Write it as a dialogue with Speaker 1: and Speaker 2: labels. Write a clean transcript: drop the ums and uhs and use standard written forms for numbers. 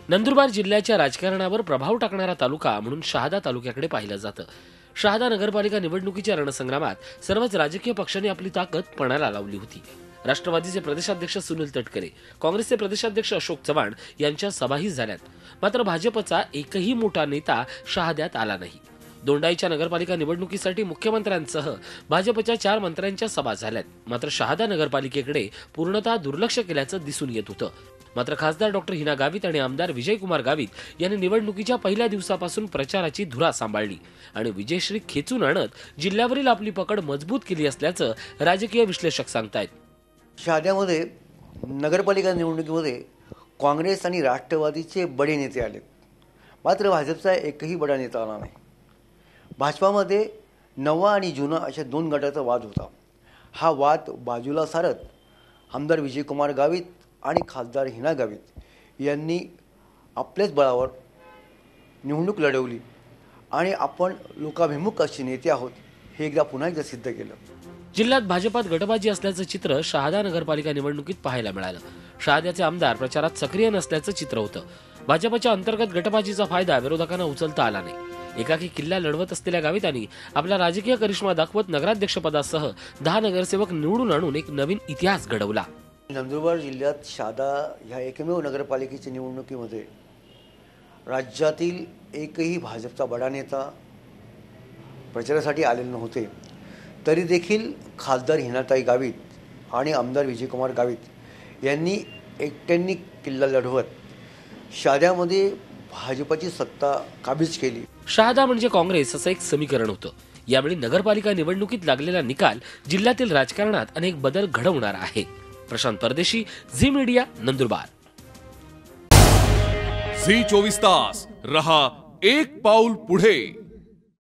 Speaker 1: नंदुरबार जिल्ह्याच्या राजकारणावर प्रभाव टाकणारा तालुका म्हणून शहादा तालुक्याकडे पाहिलं जातं। शहादा नगरपालिका निवडणुकीच्या रणसंग्रामात सर्वच राजकीय पक्षांनी आपली ताकद पणाला लावली होती। राष्ट्रवादीचे प्रदेशाध्यक्ष सुनील तटकरे, काँग्रेसचे प्रदेशाध्यक्ष अशोक चव्हाण यांच्या सभाही झाल्यात। मात्र भाजपचा एकही मोठा नेता शहाद्यात आला नाही। दोंडाईच्या नगरपालिका निवडणुकीसाठी मुख्यमंत्र्यांसह भाजपच्या 4 मंत्र्यांच्या सभा झाल्यात। मात्र शहादा नगरपालिकेकडे पूर्णतः दुर्लक्ष केल्याचं दिसून येत होतं। मात्र खासदार डॉक्टर हिना गावित आणि आमदार विजयकुमार गावित यांनी निवडणुकीच्या पहिल्या दिवसापासून प्रचाराची धुरा सांभाळली आणि विजयश्री खेचून आणत जिल्ह्यावरील आपली पकड मजबूत केली असल्याचं राजकीय विश्लेषक सांगतायत।
Speaker 2: शहाद्यामध्ये नगरपालिका निवडणुकीमध्ये काँग्रेस आणि राष्ट्रवादीचे बडे नेते आले, मात्र भाजपचा एकही बडा नेता आला नाही। भाजपामध्ये नवा आणि जुना अशा 2 गटाचा वाद होता। हा वाद बाजूला सारत आमदार विजयकुमार गावित आणि खासदार हिना गावित यांनी आपल्याच बळावर निवडणूक लढवली आणि आपण लोकाभिमुख असे नेते आहोत हे पुन्हा एकदा सिद्ध केलं।
Speaker 1: जिल्ह्यात भाजपात गटबाजी असल्याचं चित्र शहादा नगरपालिका निवडणुकीत पाहायला मिळालं। शहाद्याचे आमदार प्रचारात सक्रिय नसल्याचं चित्र होतं। भाजपच्या अंतर्गत गटबाजीचा फायदा विरोधकांना उचलता आला नाही। एकाकी किल्ला लढवत असलेल्या गावितांनी आपला राजकीय करिश्मा दाखवत नगराध्यक्षपदासह 10 नगरसेवक निवडून आणून एक नवीन इतिहास घडवला।
Speaker 2: नंदुरबार जिल्ह्यात शहादा ह्या एकमेव नगरपालिकेच्या निवडणुकीमध्ये राज्यातील एकही भाजपचा बडा नेता प्रचारासाठी आलेले नव्हते, तरी देखील खासदार हिनाताई गावित आणि आमदार विजयकुमार गावित यांनी एकट्यांनी किल्ला लढवत शहाद्यामध्ये भाजपची सत्ता काबीज केली।
Speaker 1: शहादा म्हणजे काँग्रेस असं एक समीकरण होतं। यावेळी नगरपालिका निवडणुकीत लागलेला निकाल जिल्ह्यातील राजकारणात अनेक बदल घडवणार आहे। प्रशांत परदेशी, झी मीडिया, नंदुरबार।
Speaker 3: झी 24 तास रहा एक पाऊल पुढे।